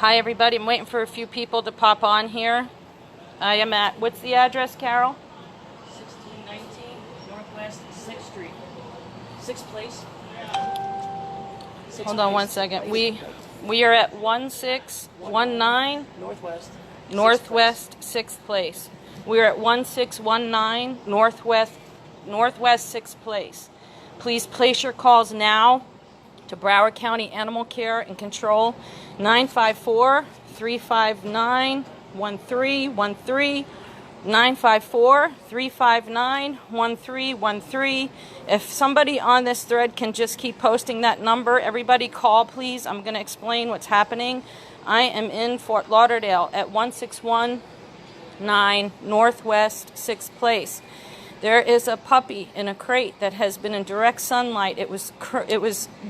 Hi everybody, I'm waiting for a few people to pop on here. I am at, what's the address, Carol? 1619 Northwest 6th Street. 6th Place. Hold on one second. We are at 1619 Northwest 6th Place. We are at 1619 Northwest 6th Place. Please place your calls now to Broward County Animal Care and Control, 954-359-1313, 954-359-1313. If somebody on this thread can just keep posting that number, everybody call, please. I'm going to explain what's happening. I am in Fort Lauderdale at 1619 Northwest 6th Place. There is a puppy in a crate that has been in direct sunlight. It was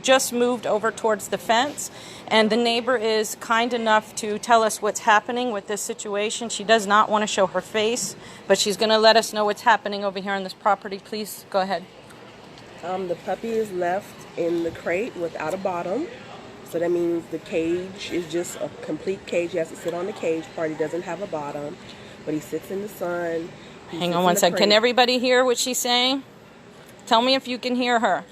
just moved over towards the fence, and the neighbor is kind enough to tell us what's happening with this situation. She does not want to show her face, but she's going to let us know what's happening over here on this property. Please go ahead. The puppy is left in the crate without a bottom, so that means the cage is just a complete cage. He has to sit on the cage part. He doesn't have a bottom, but he sits in the sun. Hang on one second. Can everybody hear what she's saying? Tell me if you can hear her.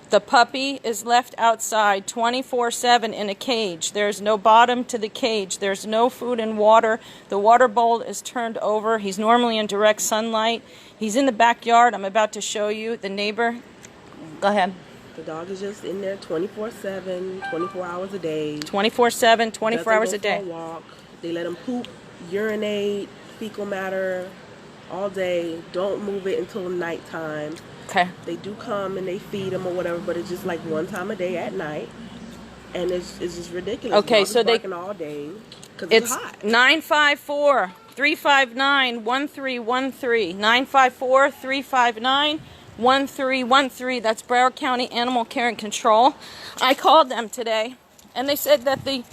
The puppy is left outside 24/7 in a cage. There's no bottom to the cage. There's no food and water. The water bowl is turned over. He's normally in direct sunlight. He's in the backyard. I'm about to show you. The neighbor. Go ahead. The dog is just in there 24/7, 24 hours a day. 24/7, 24 hours a day. Doesn't go for a walk. They let him poop, urinate, fecal matter all day. Don't move it until nighttime. Okay. They do come and they feed him or whatever, but it's just like one time a day at night, and it's just ridiculous. Okay, so they all day because it's hot. 954-359-1313. 954-359-1313. That's Broward County Animal Care and Control. I called them today, and they said that the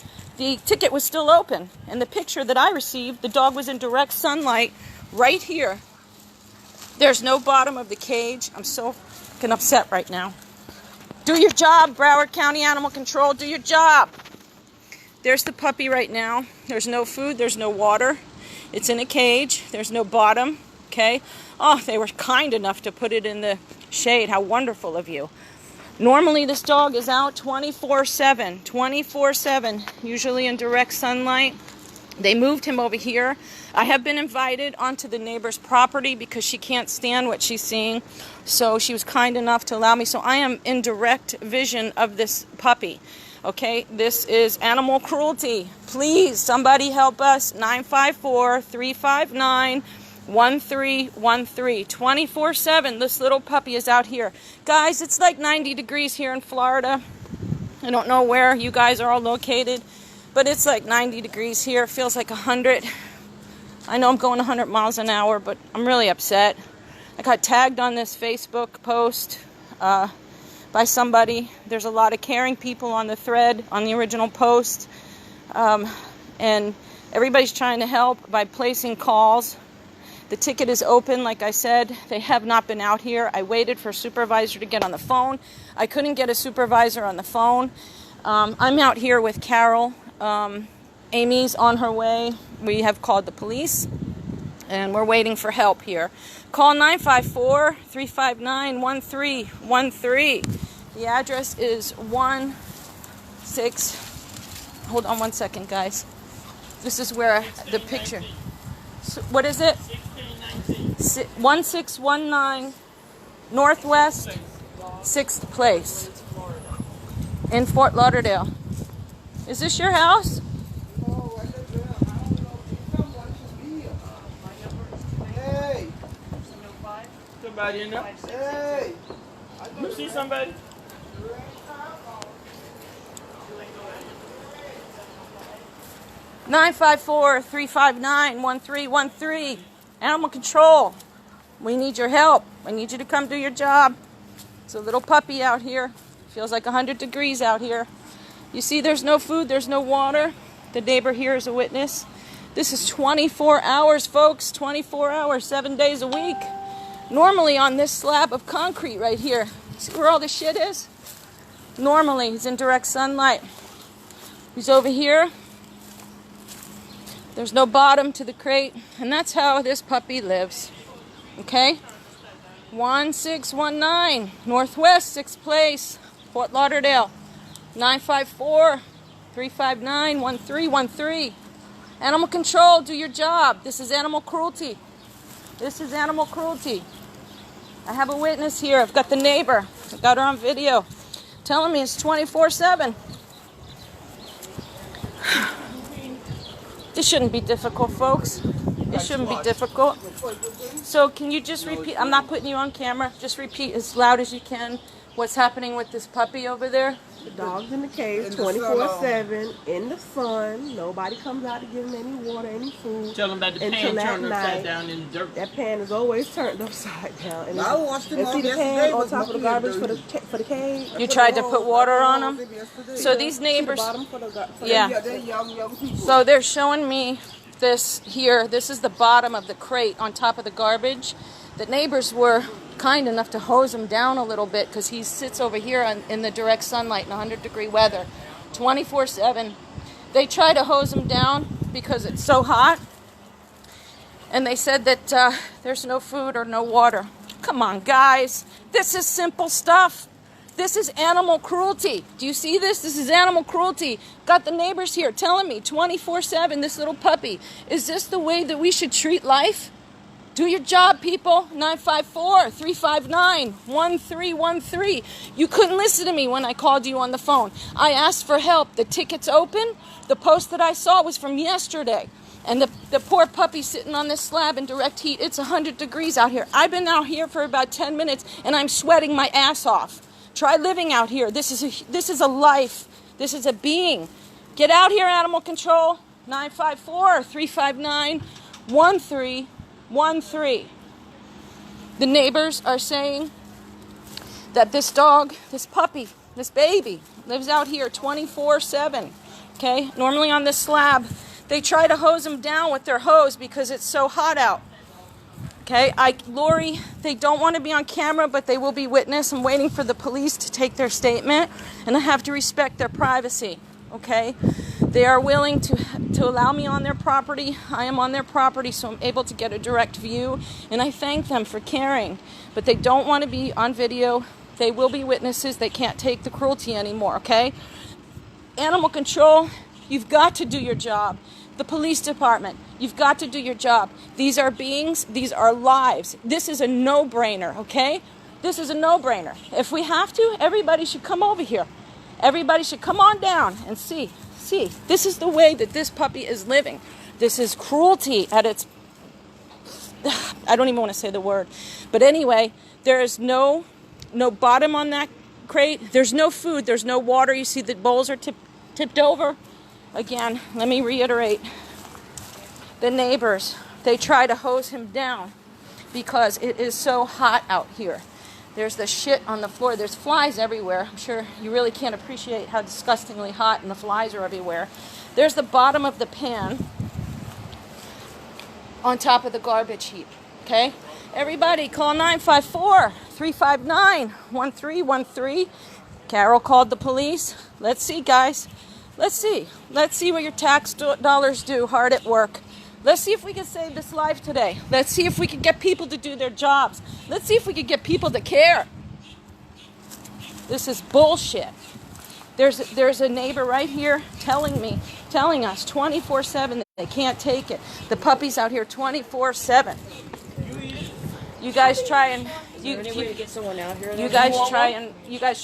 ticket was still open, and the picture that I received, the dog was in direct sunlight right here. There's no bottom of the cage. I'm so fucking upset right now. Do your job, Broward County Animal Control. Do your job. There's the puppy right now. There's no food. There's no water. It's in a cage. There's no bottom. Okay. Oh, they were kind enough to put it in the shade. How wonderful of you. Normally, this dog is out 24/7. 24/7. Usually in direct sunlight. They moved him over here. I have been invited onto the neighbor's property because she can't stand what she's seeing. So she was kind enough to allow me. So I am in direct vision of this puppy. Okay, this is animal cruelty. Please, somebody help us. 954-359-1313. 24/7. This little puppy is out here. Guys, it's like 90 degrees here in Florida. I don't know where you guys are all located, but it's like 90 degrees here. It feels like 100. I know I'm going 100 miles an hour, but I'm really upset. I got tagged on this Facebook post by somebody. There's a lot of caring people on the thread, on the original post. And everybody's trying to help by placing calls. The ticket is open, like I said. They have not been out here. I waited for a supervisor to get on the phone. I couldn't get a supervisor on the phone. I'm out here with Carol. Amy's on her way. We have called the police, and we're waiting for help here. Call 954-359-1313. The address is 16. Hold on one second, guys. This is where the picture. So, what is it? 1619 Northwest 6th Place in Fort Lauderdale. Is this your house? Hey! Somebody in there? Hey! You see somebody? 954-359-1313. Animal Control. We need your help. I need you to come do your job. It's a little puppy out here. Feels like 100 degrees out here. You see there's no food, there's no water. The neighbor here is a witness. This is 24 hours, folks. 24 hours, 7 days a week. Normally on this slab of concrete right here. See where all the shit is? Normally, he's in direct sunlight. He's over here. There's no bottom to the crate, and that's how this puppy lives. Okay? 1619 Northwest 6th Place, Fort Lauderdale. 954-359-1313. Animal control, do your job. This is animal cruelty. This is animal cruelty. I have a witness here. I've got the neighbor. I've got her on video telling me it's 24/7. This shouldn't be difficult, folks. It shouldn't be difficult. So can you just repeat? I'm not putting you on camera. Just repeat as loud as you can what's happening with this puppy over there. The dog's in the cage 24/7 in the sun. Nobody comes out to give him any water, any food. Tell them about the pan until that turned upside night. down in the dirt. That pan is always turned upside down. And, I watched him and on see the yesterday pan on with top of the my garbage kids, for the cage. You tried to put water on them. Yesterday. So these See the neighbors, bottom for the yeah. Yeah, they're young people. So they're showing me this here. This is the bottom of the crate on top of the garbage. The neighbors were kind enough to hose him down a little bit because he sits over here in the direct sunlight in 100-degree weather 24/7. They try to hose him down because it's so hot, and they said that there's no food or no water. Come on, guys, this is simple stuff. This is animal cruelty. Do you see this? This is animal cruelty. Got the neighbors here telling me 24/7, this little puppy. Is this the way that we should treat life? Do your job, people. 954-359-1313. You couldn't listen to me when I called you on the phone. I asked for help. The ticket's open. The post that I saw was from yesterday. And the poor puppy sitting on this slab in direct heat. It's 100 degrees out here. I've been out here for about 10 minutes, and I'm sweating my ass off. Try living out here. This is a life. This is a being. Get out here, animal control. 954-359-1313. The neighbors are saying that this dog, this puppy, this baby lives out here 24/7. Okay? Normally on this slab, they try to hose him down with their hose because it's so hot out. Okay, Lori, they don't want to be on camera, but they will be witness. I'm waiting for the police to take their statement, and I have to respect their privacy. Okay, they are willing to allow me on their property. I am on their property, so I'm able to get a direct view, and I thank them for caring. But they don't want to be on video. They will be witnesses. They can't take the cruelty anymore. Okay, animal control, you've got to do your job. The police department, you've got to do your job. These are beings, these are lives. This is a no-brainer, okay? This is a no-brainer. If we have to, everybody should come over here. Everybody should come on down and see. This is the way that this puppy is living. This is cruelty at its... I don't even want to say the word. But anyway, there is no bottom on that crate. There's no food. There's no water. You see the bowls are tipped over. Again, let me reiterate, the neighbors, they try to hose him down because it is so hot out here. There's the shit on the floor. There's flies everywhere. I'm sure you really can't appreciate how disgustingly hot and the flies are everywhere. There's the bottom of the pan on top of the garbage heap, okay? Everybody call 954-359-1313. Carol called the police. Let's see, guys. Let's see what your tax dollars do hard at work. Let's see if we can save this life today. Let's see if we can get people to do their jobs. Let's see if we can get people to care. This is bullshit. There's a neighbor right here telling us 24/7 that they can't take it. The puppy's out here 24/7. You guys try and Is there any way to get someone out here? you guys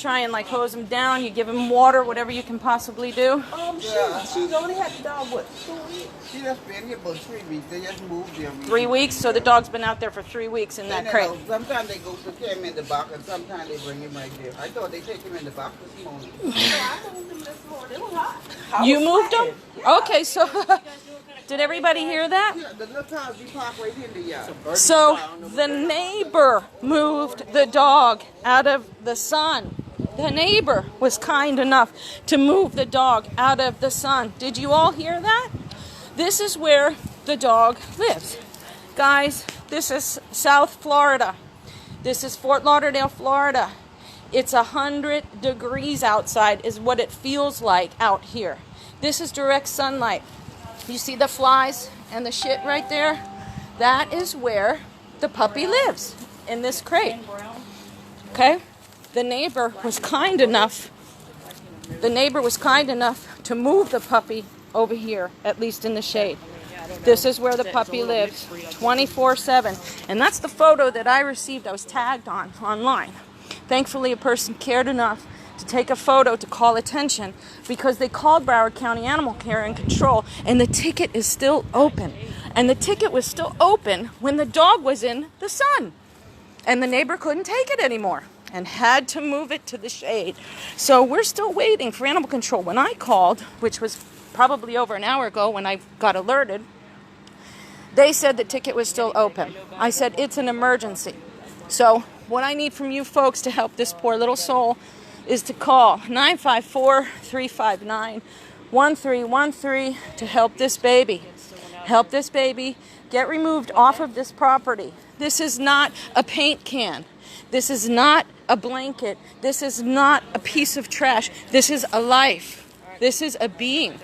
try and like hose them down. You give them water, whatever you can possibly do. She's only had the dog, what, 2 weeks? She just been here for 3 weeks. They just moved there. 3 weeks, so the dog's been out there for 3 weeks in that crate. Sometimes they go to him in the box, and sometimes they bring him right there. I thought they take him in the box this morning. No, I moved him this morning. It was hot. You moved them? Okay, so did everybody hear that? Yeah, the little cars be parked right in the yard. So the neighbor moved the dog out of the sun. The neighbor was kind enough to move the dog out of the sun. Did you all hear that? This is where the dog lives. Guys, this is South Florida. This is Fort Lauderdale, Florida. It's 100 degrees outside is what it feels like out here. This is direct sunlight. You see the flies and the shit right there? That is where the puppy lives, in this crate. Okay? The neighbor was kind enough to move the puppy over here, at least in the shade. This is where the puppy lives, 24/7. And that's the photo that I received. I was tagged on online. Thankfully, a person cared enough to take a photo to call attention, because they called Broward County Animal Care and Control, and the ticket is still open. And the ticket was still open when the dog was in the sun. And the neighbor couldn't take it anymore and had to move it to the shade. So we're still waiting for animal control. When I called, which was probably over an hour ago when I got alerted, they said the ticket was still open. I said, it's an emergency. So what I need from you folks to help this poor little soul is to call 954-359-1313 to help this baby. Help this baby get removed off of this property. This is not a paint can. This is not a blanket. This is not a piece of trash. This is a life. This is a being.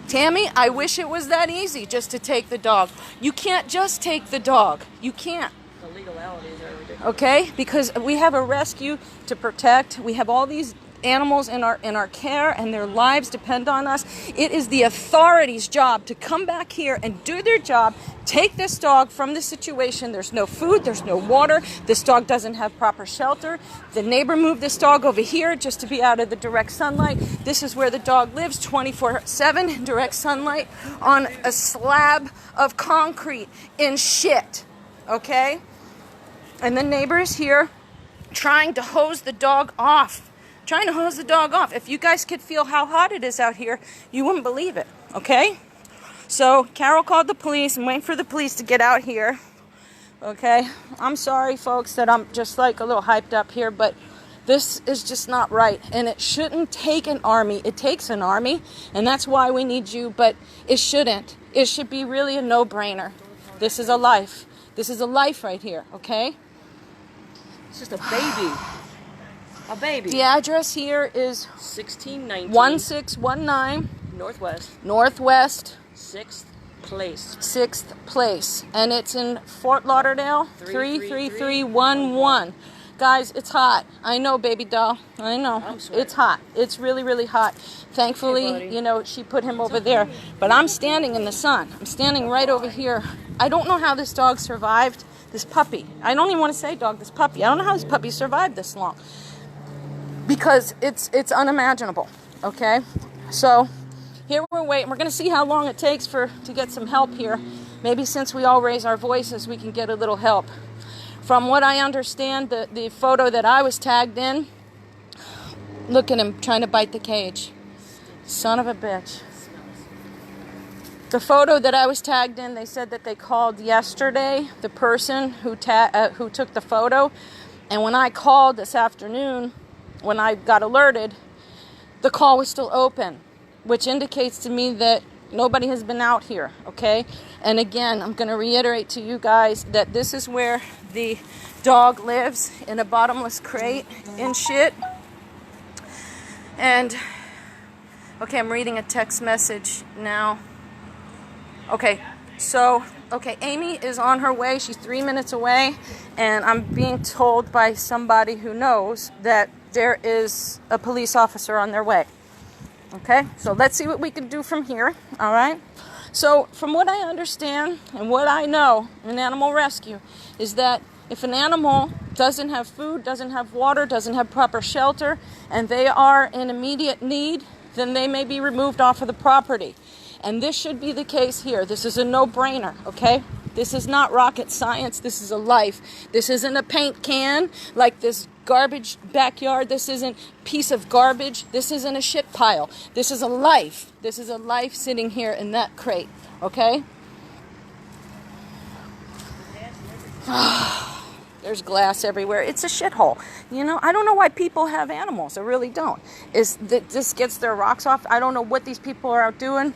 Tammy, I wish it was that easy just to take the dog. You can't just take the dog. You can't. The legalities are ridiculous. Okay? Because we have a rescue to protect. We have all these animals in our care, and their lives depend on us. It is the authorities' job to come back here and do their job, take this dog from the situation. There's no food, there's no water, this dog doesn't have proper shelter. The neighbor moved this dog over here just to be out of the direct sunlight. This is where the dog lives, 24/7 in direct sunlight on a slab of concrete in shit. Okay? And the neighbor is here trying to hose the dog off. If you guys could feel how hot it is out here, you wouldn't believe it, okay? So Carol called the police. I'm waiting for the police to get out here, okay? I'm sorry, folks, that I'm just like a little hyped up here, but this is just not right, and it shouldn't take an army. It takes an army, and that's why we need you, but it shouldn't. It should be really a no-brainer. This is a life. This is a life right here, okay? It's just a baby. A baby. The address here is 1619 1619 Northwest 6th Place. And it's in Fort Lauderdale, 33311. Guys, it's hot. I know, baby doll. I know. It's hot. It's really, really hot. Thankfully, she put him over there. But I'm standing in the sun. I'm standing right over here. I don't know how this dog survived, this puppy. I don't even want to say dog, this puppy. I don't know how this puppy survived this long. Because it's unimaginable, okay? So here we're waiting. We're going to see how long it takes to get some help here. Maybe since we all raise our voices, we can get a little help. From what I understand, the photo that I was tagged in, look at him trying to bite the cage. Son of a bitch. The photo that I was tagged in, they said that they called yesterday the person who took the photo. And when I called this afternoon, when I got alerted, the call was still open, which indicates to me that nobody has been out here, okay? And again, I'm going to reiterate to you guys that this is where the dog lives, in a bottomless crate in shit. And, okay, I'm reading a text message now. Okay, so, Amy is on her way. She's 3 minutes away, and I'm being told by somebody who knows that there is a police officer on their way. Okay, so let's see what we can do from here, all right? So from what I understand and what I know in animal rescue is that if an animal doesn't have food, doesn't have water, doesn't have proper shelter, and they are in immediate need, then they may be removed off of the property. And this should be the case here. This is a no-brainer, okay? This is not rocket science. This is a life. This isn't a paint can like this garbage backyard. This isn't a piece of garbage. This isn't a shit pile. This is a life. This is a life sitting here in that crate, okay? There's glass everywhere. It's a shithole. I don't know why people have animals. I really don't. Is that this gets their rocks off? I don't know what these people are out doing.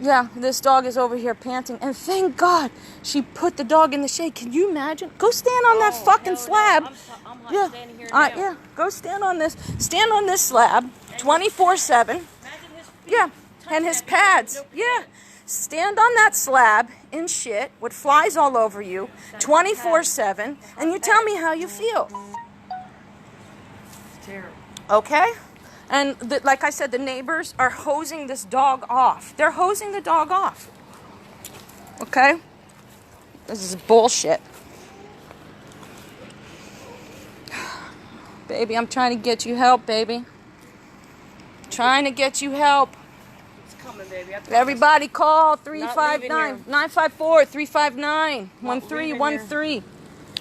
Yeah, this dog is over here panting. And thank God she put the dog in the shade. Can you imagine? Go stand on that fucking slab. I'm standing here now. Yeah, go stand on this. Stand on this slab. 24/7. Yeah, and his pads. Yeah. Stand on that slab in shit with flies all over you 24/7, and you tell me how you feel. It's terrible. Okay? And like I said, the neighbors are hosing this dog off. They're hosing the dog off. Okay? This is bullshit. Baby, I'm trying to get you help, baby. Trying to get you help. It's coming, baby. Everybody call Not leaving 359 here. 954 359 1313.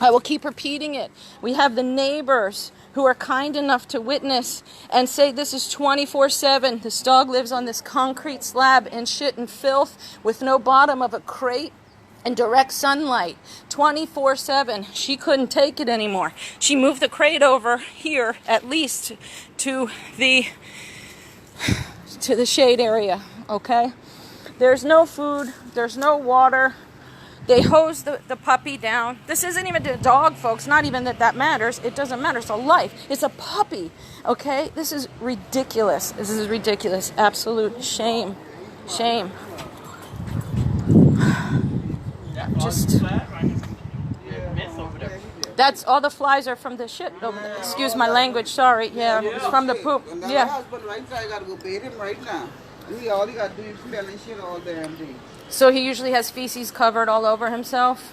I will keep repeating it. We have the neighbors who are kind enough to witness and say this is 24/7. This dog lives on this concrete slab in shit and filth with no bottom of a crate in direct sunlight 24/7. She couldn't take it anymore. She moved the crate over here at least to the shade area, okay? There's no food, there's no water. They hose the puppy down. This isn't even a dog, folks. Not even that matters. It doesn't matter. It's a life. It's a puppy, okay? This is ridiculous. This is ridiculous. Absolute shame. Shame. Just... That's all the flies are from the shit over there. Excuse my language, sorry. Yeah, it's from the poop. And then Yeah. my husband right there, I gotta go bathe him right now. All he gotta do is smelling shit all damn day. So he usually has feces covered all over himself?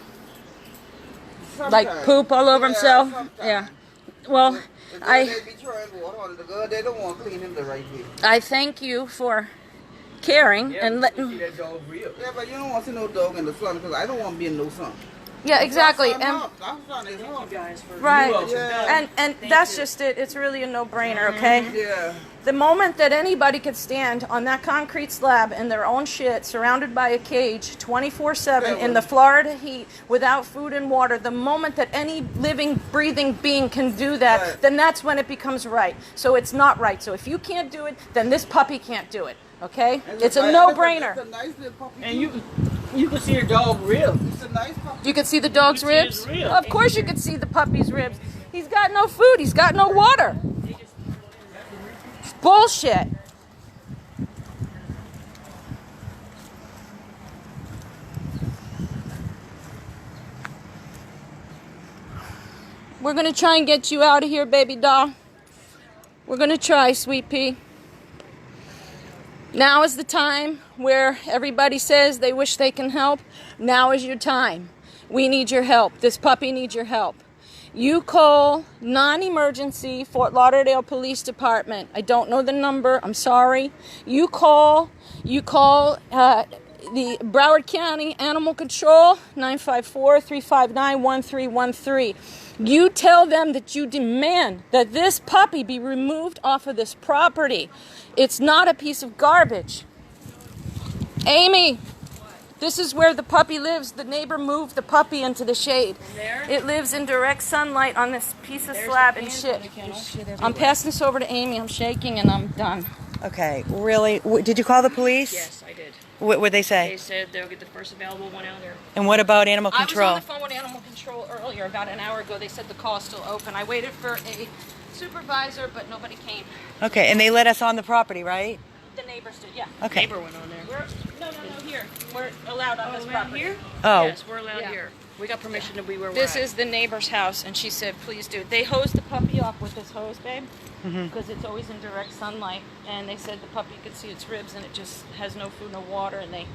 Like Sometimes. poop all over himself? Sometimes. Yeah. Well, The girl, I they be throwing water on the girl. They don't want to clean him the right way. I thank you for caring and letting... Yeah, but you don't want to see no dog in the sun because I don't want to be in no sun. Yeah, exactly. That And sun is hot. Guys, for right. Yeah. And that's just it. It's really a no-brainer, okay? Yeah. The moment that anybody could stand on that concrete slab in their own shit, surrounded by a cage, 24/7 in the Florida heat, without food and water, the moment that any living, breathing being can do that, Right. then that's when it becomes right. So it's not right. So if you can't do it, then this puppy can't do it, okay? And It's a it's no-brainer. a nice little puppy. And too. you can see your dog ribs. It's a nice puppy. You can see the dog's You can see ribs? his ribs. Of course you can see the puppy's ribs. He's got no food. He's got no water. It's bullshit. We're going to try and get you out of here, baby doll. We're going to try, sweet pea. Now is the time where everybody says they wish they can help. Now is your time. We need your help. This puppy needs your help. You call non-emergency Fort Lauderdale Police Department. I don't know the number. I'm sorry. You call the Broward County Animal Control, 954-359-1313. You tell them that you demand that this puppy be removed off of this property. It's not a piece of garbage. Amy, this is where the puppy lives. The neighbor moved the puppy into the shade. There? It lives in direct sunlight on this piece of slab and shit. I'm passing this over to Amy. I'm shaking and I'm done. Okay, really? Did you call the police? Yes, I did. What would they They say? said they'll get the first available one out there. And what about animal I was control? on the phone with Animal Control earlier, about an hour ago. They said the call is still open. I waited for a supervisor, but nobody came. Okay, and they let us on the property, right? The neighbors did, yeah. Okay. Neighbor went on there. No, here. We're allowed on this property. Here? Oh, Yes, we're allowed Yeah. here. We got permission to be where we're This at. is the neighbor's house, and she said, please do. They hosed the puppy off with this hose, babe, Mm-hmm. because it's always in direct sunlight. And they said the puppy could see its ribs, and it just has no food, no water, and they...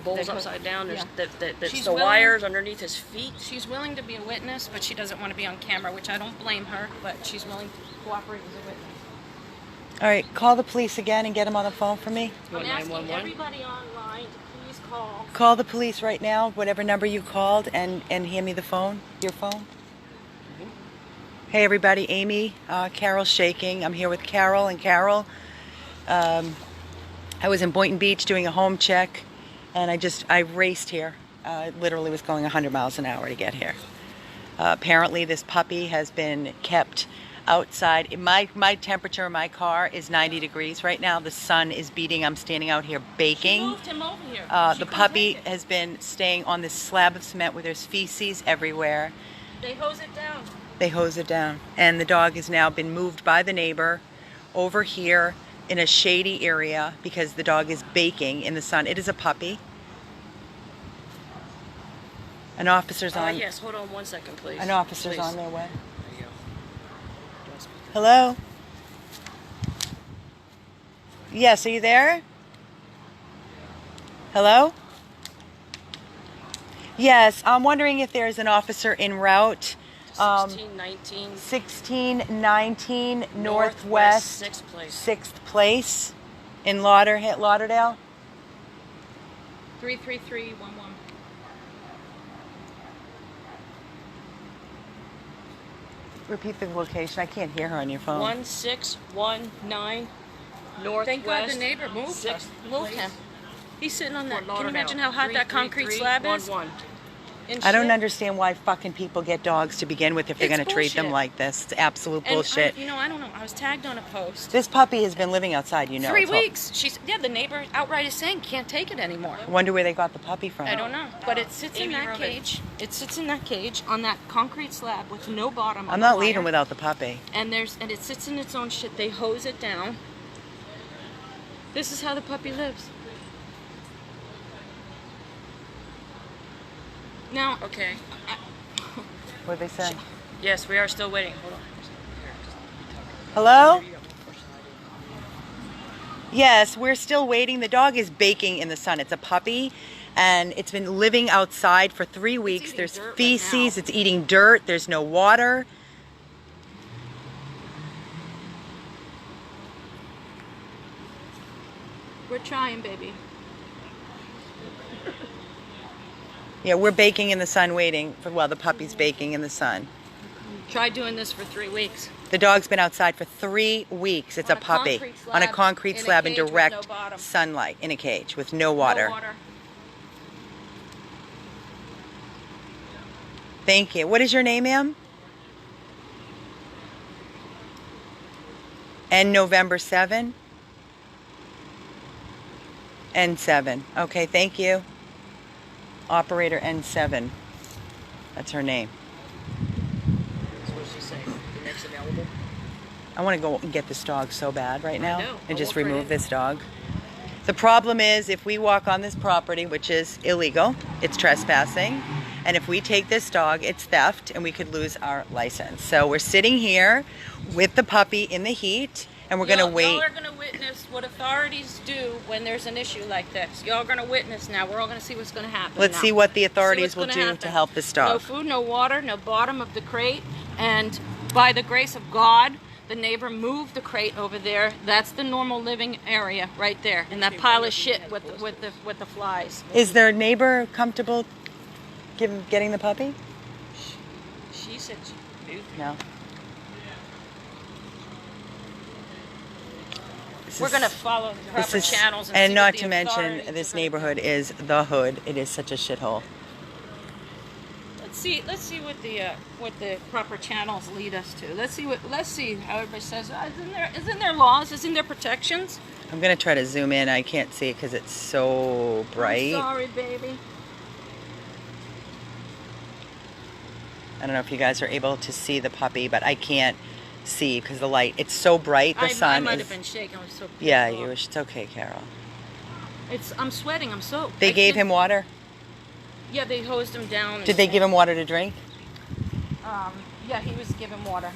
bowls they- upside down. There's yeah. that's She's the willing- wires underneath his feet. She's willing to be a witness, but she doesn't want to be on camera, which I don't blame her, but she's willing to cooperate as a witness. all right. Call the police again and get them on the phone for me. You I'm want asking 911? everybody online to please call. Call the police right now, whatever number you called, and hand me the phone, your phone. Hey everybody, Amy, Carol's shaking. I'm here with Carol and Carol. I was in Boynton Beach doing a home check, and I raced here. Literally was going 100 miles an hour to get here. Apparently this puppy has been kept outside. My temperature in my car is 90 degrees right now. The sun is beating. I'm standing out here baking. Moved him over here. She The couldn't puppy take it. has been staying on this slab of cement where there's feces everywhere. They hose it down. They hose it down. And the dog has now been moved by the neighbor over here in a shady area because the dog is baking in the sun. It is a puppy. An officer's on. Yes, hold on 1 second, please. An officer's Please. on their way. There you go. Hello? Yes, are you there? Hello? Yes, I'm wondering if there's an officer en route. 1619 Northwest 6th place. 6th Place in Lauderdale. 33311. Repeat the location. I can't hear her on your phone. 1619 Northwest. Thank God the neighbor moved him. He's sitting on that. Can you imagine how hot that concrete slab is? I don't understand why fucking people get dogs to begin with if they're going to treat them bullshit. like this. It's absolute bullshit. I don't know. I was tagged on a post. This puppy has been living outside, you know. 3 it's all- weeks. The neighbor outright is saying can't take it anymore. I wonder where they got the puppy from. I don't know, but it sits in that cage. It sits in that cage on that concrete slab with no bottom. I'm not leaving without the puppy. And it sits in its own shit. They hose it down. This is how the puppy lives. Now, okay. What did they say? Yes, we are still waiting. Hold on. Hello? Yes, we're still waiting. The dog is baking in the sun. It's a puppy, and it's been living outside for 3 weeks. eating There's dirt right feces. now. It's eating dirt. There's no water. We're trying, baby. Yeah, we're baking in the sun waiting for, well, the puppy's baking in the sun. Try doing this for 3 weeks. The dog's been outside for 3 weeks. It's On a a puppy. concrete On a slab, concrete in a slab in cage with direct no bottom. sunlight, in a cage with no water. No water. Thank you. What is your name, ma'am? And November 7? N7. Okay, thank you. Operator N7. That's her name. That's what she said. The next available. I want to go and get this dog so bad right now know. and I'll just look right remove in. this dog. The problem is if we walk on this property, which is illegal, it's trespassing, and if we take this dog, it's theft and we could lose our license. So we're sitting here with the puppy in the heat and we're going to wait. Y'all are going to witness what authorities do when there's an issue like this. Y'all are going to witness now. We're all going to see what's going to happen. Let's now. see what the See authorities what's will gonna do happen. to help this No dog. food, no water, no bottom of the crate, and by the grace of God, the neighbor moved the crate over there. That's the normal living area right there, and that pile of shit with the flies. Is their neighbor comfortable getting the puppy? She said she moved. No. This We're is- going to follow the this proper is- channels and and see not what the to mention authorities this are gonna neighborhood is the hood. It is such a shithole. Let's see what the proper channels lead us to. Let's see how everybody says. Isn't there laws? Isn't there protections? I'm gonna try to zoom in. I can't see it because it's so bright. I'm sorry, baby. I don't know if you guys are able to see the puppy, but I can't see because the light. It's so bright. The I sun might is. have been shaking. I was so Yeah, pissed off. it's okay, Carol. I'm sweating. I'm soaked. They gave him water. Yeah, they hosed him down. Did they give him water to drink? Yeah, he was given water.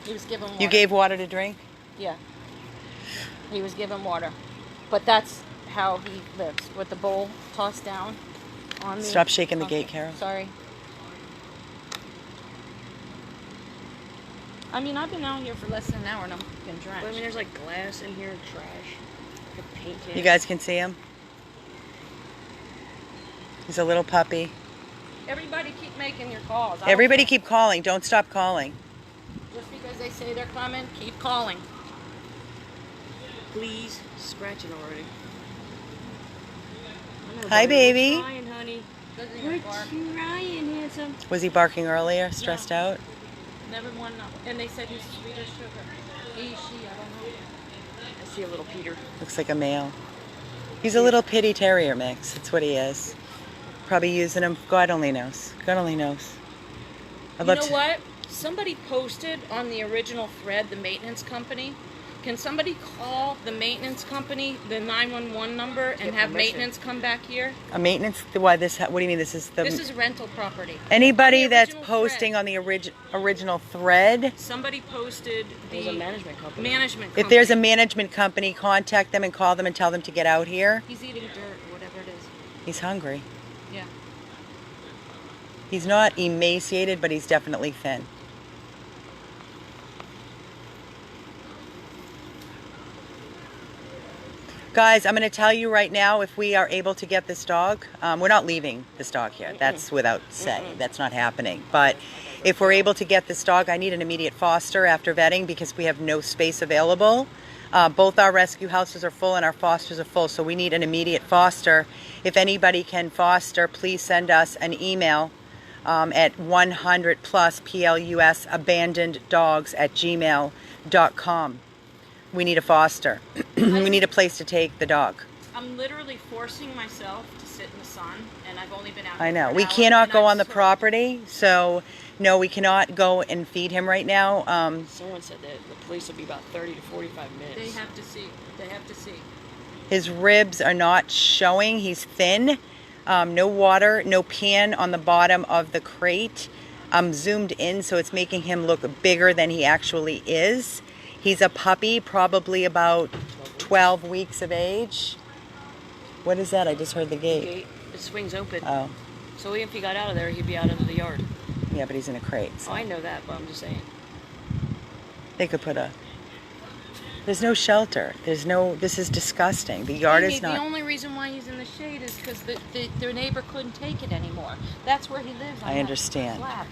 He was given water. You gave water to drink? Yeah. He was given water, but that's how he lives with the bowl tossed down on the. Stop shaking the Okay, gate, Carol. Sorry. I mean, I've been out here for less than an hour and I'm getting drenched. I mean, there's like glass in here and trash. Like a paint can. You guys can see him? He's a little puppy. Everybody keep making your calls. Everybody keep calling. Don't stop calling. Just because they say they're coming, keep calling. Please, scratching already. I know, Hi, buddy. baby. We're trying, honey. Doesn't We're even bark. trying, handsome. Was he barking earlier? Stressed out? Never won. And they said he's sweet as sugar. He, she, I don't know. I see a little Peter. Looks like a male. He's a little pitty terrier mix. That's what he is. Probably using him. God only knows. God only knows. I'd You love know to. what? Somebody posted on the original thread, the maintenance company, Can somebody call the maintenance company, the 911 number, and have maintenance come back here? A maintenance? Why this? What do you mean? This is the. This is rental property. Anybody On the that's original posting thread. on the original thread. Somebody posted There's the a management company. management If there's a company. management company, contact them and call them and tell them to get out here. He's eating dirt or whatever it is. He's hungry. Yeah. He's not emaciated, but he's definitely thin. Guys, I'm going to tell you right now, if we are able to get this dog, we're not leaving this dog here. That's without say. That's not happening. But if we're able to get this dog, I need an immediate foster after vetting because we have no space available. Both our rescue houses are full and our fosters are full, so we need an immediate foster. If anybody can foster, please send us an email at 100 plus PLUS abandoned dogs at gmail.com. We need a foster. We need a place to take the dog. I'm literally forcing myself to sit in the sun, and I've only been out. I here know. for an We hour, cannot and go I'm on the so- property, so no, we cannot go and feed him right now. Someone said that the police will be about 30 to 45 minutes. They have to see. They have to see. His ribs are not showing. He's thin. No water, no pan on the bottom of the crate. I'm zoomed in, so it's making him look bigger than he actually is. He's a puppy, probably about 12 weeks of age. What is that? I just heard the The gate. gate, it swings open. Oh, So even if he got out of there, he'd be out into the yard. yeah, but he's in a crate. Oh, So I know that, but I'm just saying. they could put a... There's no shelter. There's no... This is disgusting. The yard Amy, is not... The only reason why he's in the shade is because the neighbor couldn't take it anymore. That's where he lives. On I that understand. slab.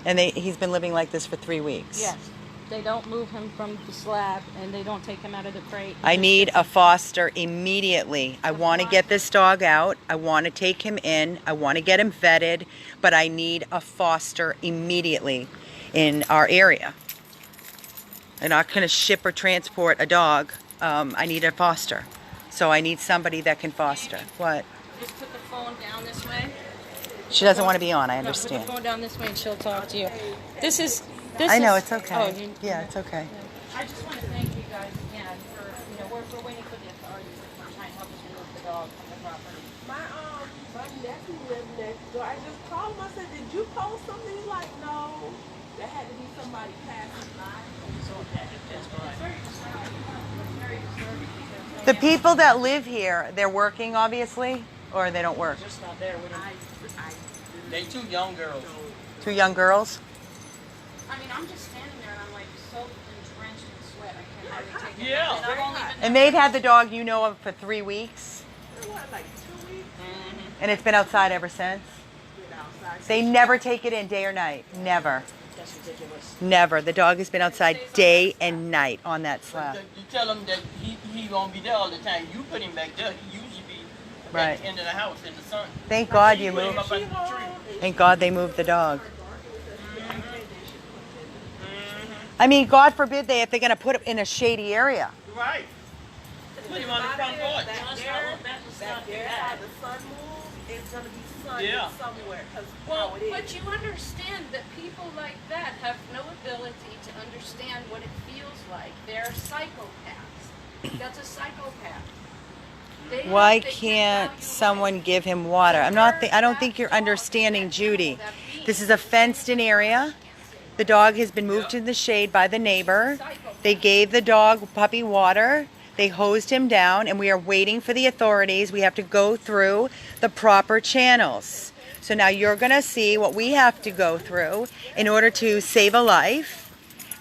And he's been living like this for 3 weeks. Yes. They don't move him from the slab, and they don't take him out of the crate. I need a foster immediately. I want to get this dog out. I want to take him in. I want to get him vetted, but I need a foster immediately in our area. I'm not going to ship or transport a dog. I need a foster. So I need somebody that can foster. What? Just put the phone down this way. She doesn't want to be on, I No, understand. put the phone down this way, and she'll talk to you. This is. I know, is- it's okay. Oh, you, Yeah, it's okay. I just want to thank you guys again for, we're waiting for the authorities to try and help us remove the dog from the property. My nephew lived next door. I just called him. I said, "Did you post something?" He's like, "No, there had to be somebody passing by." The people that live here, they're working, obviously, or they don't work? Just not there with him. They two young girls. 2 young girls? I mean, I'm just standing there and I'm like soaked and drenched in sweat. I can't hardly take it. Yeah. And I've only been And they've had the dog you know of for 3 weeks? What, like 2 weeks? And it's been outside ever since? Been outside. They never take it in day or night. Never. That's ridiculous. Never. The dog has been outside day and night on that slab. You tell him that he won't be there all the time. You put him back there. He usually be Right. at the end of the house in the sun. Thank God you Put him moved. up under the tree. Thank God they moved the dog. I mean, God forbid they're going to put it in a shady area. Right. Put him on the front porch. Back there, how the sun moves, it's gonna be sunny Yeah. somewhere. Cause Well, how it is. but you understand that people like that have no ability to understand what it feels like. They're psychopaths. That's a psychopath. Why can't someone give him water? I don't think you're understanding, Judy. This is a fenced-in area. The dog has been moved to the shade by the neighbor. They gave the dog puppy water. They hosed him down, and we are waiting for the authorities. We have to go through the proper channels. So now you're going to see what we have to go through in order to save a life.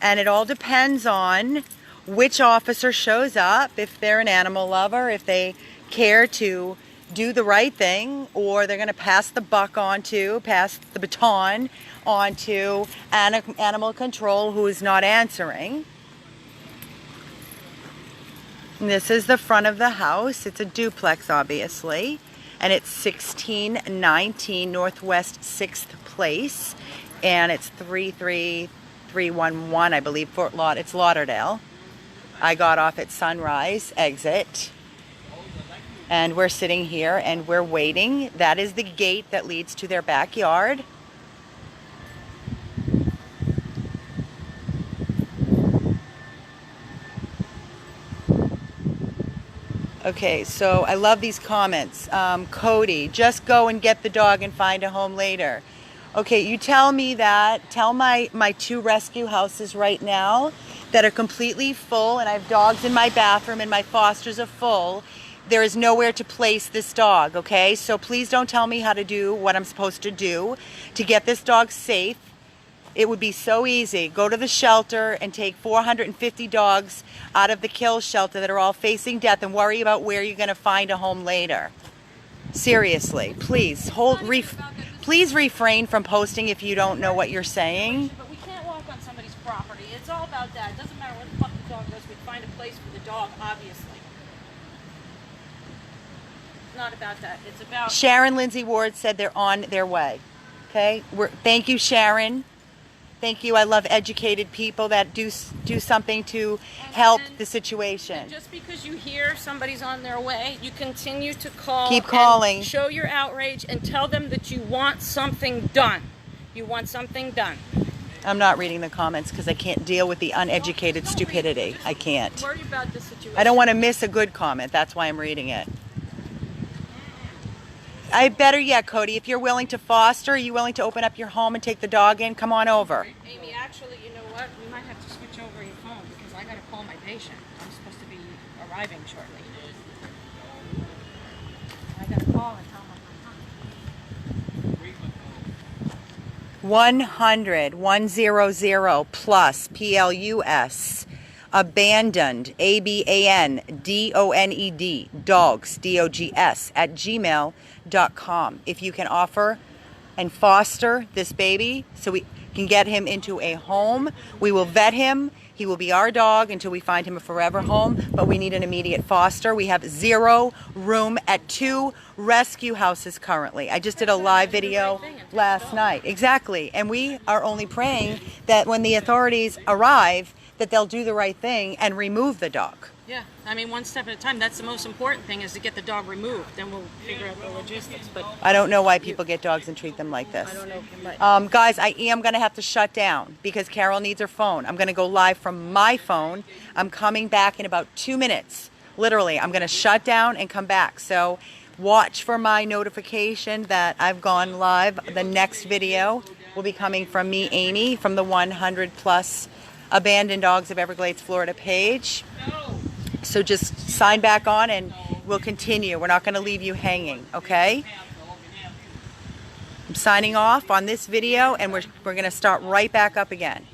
And it all depends on which officer shows up, if they're an animal lover, if they care to do the right thing, or they're going to pass the baton on to animal control, who is not answering. And this is the front of the house. It's a duplex, obviously, and it's 1619 Northwest 6th Place, and it's 33311, I believe, it's Lauderdale. I got off at Sunrise exit, and we're sitting here and we're waiting. That is the gate that leads to their backyard. Okay, so I love these comments. Cody, just go and get the dog and find a home later. Okay, you tell me that. Tell my 2 rescue houses right now that are completely full, and I have dogs in my bathroom and my fosters are full. There is nowhere to place this dog, okay? So please don't tell me how to do what I'm supposed to do to get this dog safe. It would be so easy. Go to the shelter and take 450 dogs out of the kill shelter that are all facing death and worry about where you're going to find a home later. Seriously, please please refrain from posting if you don't know what you're saying. But we can't walk on somebody's property. It's all about that. It doesn't matter where the fuck the dog goes. We find a place for the dog, obviously. It's not about that. It's about... Sharon Lindsay Ward said they're on their way. Okay? Thank you, Sharon. Thank you. I love educated people that do something to help the situation. And just because you hear somebody's on their way, you continue to call. Keep calling. And show your outrage and tell them that you want something done. You want something done. I'm not reading the comments because I can't deal with the uneducated stupidity. I can't. Worry about the situation. I don't want to miss a good comment. That's why I'm reading it. Better yet, Cody, if you're willing to foster, are you willing to open up your home and take the dog in? Come on over. Amy, actually, you know what? We might have to switch over your phone because I got to call my patient. I'm supposed to be arriving shortly. I got to call and tell them. 100 plus PLUS abandoned ABANDONED dogs DOGS at gmail.com. If you can offer and foster this baby so we can get him into a home, we will vet him. He will be our dog until we find him a forever home, but we need an immediate foster. We have 0 room at 2 rescue houses currently. I just did a live video last night. Exactly. And we are only praying that when the authorities arrive, that they'll do the right thing and remove the dog. Yeah, I mean, one step at a time. That's the most important thing, is to get the dog removed. Then we'll figure out the logistics. But I don't know why people get dogs and treat them like this. I don't know. Guys, I am going to have to shut down because Carol needs her phone. I'm going to go live from my phone. I'm coming back in about 2 minutes. Literally, I'm going to shut down and come back. So watch for my notification that I've gone live. The next video will be coming from me, Amy, from the 100 plus Abandoned Dogs of Everglades, Florida page. So just sign back on and we'll continue. We're not going to leave you hanging, okay? I'm signing off on this video and we're going to start right back up again.